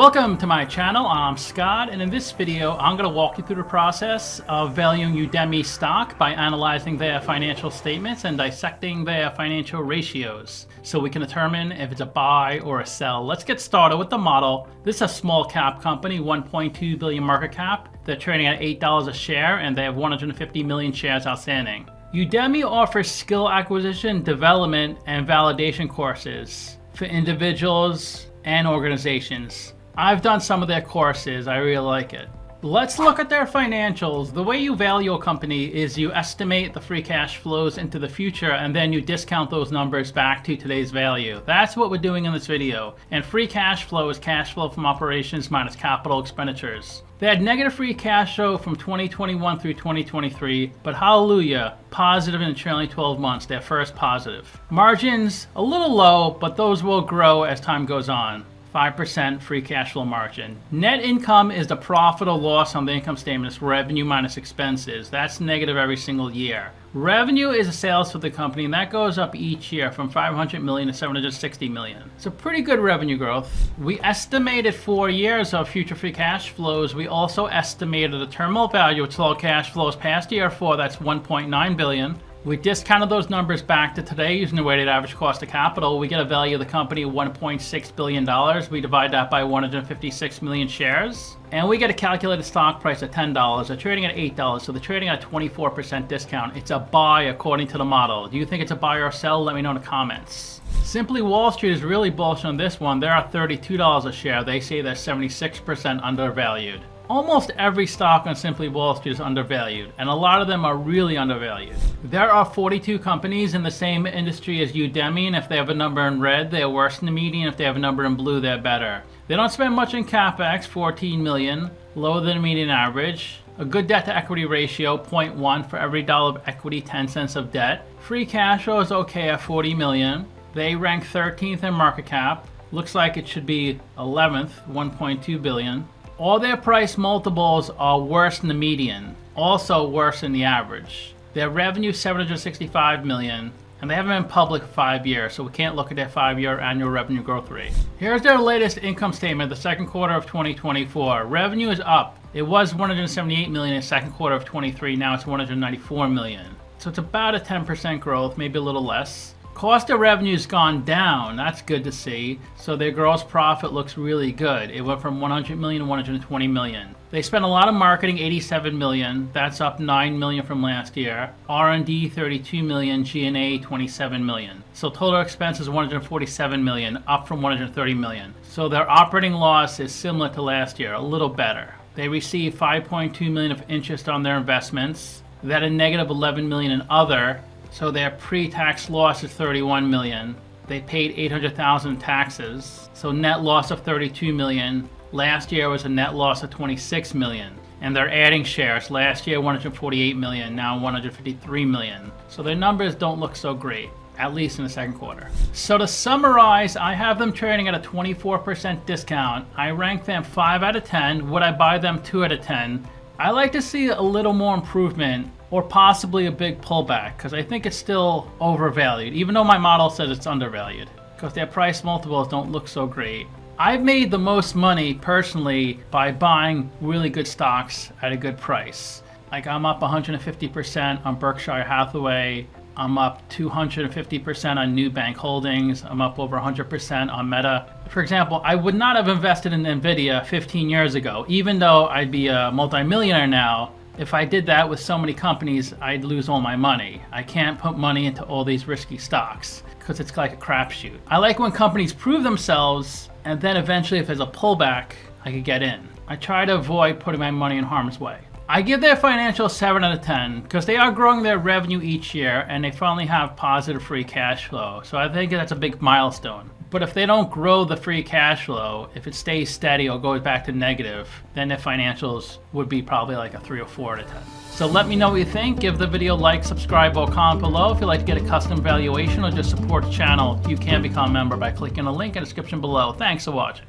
Welcome to my channel. I'm Scott, and in this video I'm going to walk you through the process of valuing Udemy stock by analyzing their financial statements and dissecting their financial ratios so we can determine if it's a buy or a sell. Let's get started with the model. This is a small cap company, 1.2 billion market cap. They're trading at $8 a share and they have 150 million shares outstanding. Udemy offers skill acquisition, development, and validation courses for individuals and organizations. I've done some of their courses. I really like it. Let's look at their financials. The way you value a company is you estimate the free cash flows into the future and then you discount those numbers back to today's value. That's what we're doing in this video. And free cash flow is cash flow from operations minus capital expenditures. They had negative free cash flow from 2021 through 2023, but hallelujah, positive in the trailing 12 months, their first positive. Margins a little low, but those will grow as time goes on. 5% free cash flow margin. Net income is the profit or loss on the income statement. It's revenue minus expenses. That's negative every single year. Revenue is the sales for the company, and that goes up each year from 500 million to 760 million. It's a pretty good revenue growth. We estimated 4 years of future free cash flows. We also estimated the terminal value of total cash flows past year 4, that's 1.9 billion. We discounted those numbers back to today using the weighted average cost of capital. We get a value of the company of $1.6 billion. We divide that by 156 million shares. And we get a calculated stock price at $10. They're trading at $8, so they're trading at a 24% discount. It's a buy according to the model. Do you think it's a buy or a sell? Let me know in the comments. Simply Wall Street is really bullish on this one. They're at $32 a share. They say they're 76% undervalued. Almost every stock on Simply Wall Street is undervalued, and a lot of them are really undervalued. There are 42 companies in the same industry as Udemy, and if they have a number in red, they're worse than the median. If they have a number in blue, they're better. They don't spend much in CapEx, 14 million, lower than the median average. A good debt to equity ratio, 0.1 for every dollar of equity, 10 cents of debt. Free cash flow is okay at 40 million. They rank 13th in market cap. Looks like it should be 11th, 1.2 billion. All their price multiples are worse than the median, also worse than the average. Their revenue is 765 million, and they haven't been public for 5 years, so we can't look at their 5-year annual revenue growth rate. Here's their latest income statement, the second quarter of 2024. Revenue is up. It was 178 million in the second quarter of 23, now it's 194 million. So it's about a 10% growth, maybe a little less. Cost of revenue's gone down. That's good to see. So their gross profit looks really good. It went from 100 million to 120 million. They spent a lot of marketing, 87 million. That's up 9 million from last year. R&D, 32 million. G&A, 27 million. So total expenses, 147 million, up from 130 million. So their operating loss is similar to last year, a little better. They received 5.2 million of interest on their investments. They had a negative 11 million in other. So their pre-tax loss is 31 million. They paid 800,000 in taxes. So net loss of 32 million. Last year was a net loss of 26 million. And they're adding shares. Last year 148 million, now 153 million. So their numbers don't look so great, at least in the second quarter. So to summarize, I have them trading at a 24% discount. I rank them 5 out of 10. Would I buy them 2 out of 10? I like to see a little more improvement or possibly a big pullback because I think it's still overvalued, even though my model says it's undervalued because their price multiples don't look so great. I've made the most money personally by buying really good stocks at a good price. Like I'm up 150% on Berkshire Hathaway. I'm up 250% on New Bank Holdings. I'm up over 100% on Meta. For example, I would not have invested in Nvidia 15 years ago, even though I'd be a multimillionaire now. If I did that with so many companies, I'd lose all my money. I can't put money into all these risky stocks because it's like a crapshoot. I like when companies prove themselves and then eventually if there's a pullback, I could get in. I try to avoid putting my money in harm's way. I give their financials 7 out of 10 because they are growing their revenue each year and they finally have positive free cash flow. So I think that's a big milestone. But if they don't grow the free cash flow, if it stays steady or goes back to negative, then their financials would be probably like a 3 or 4 out of 10. So let me know what you think. Give the video a like, subscribe, or comment below. If you'd like to get a custom valuation or just support the channel, you can become a member by clicking the link in the description below. Thanks for watching.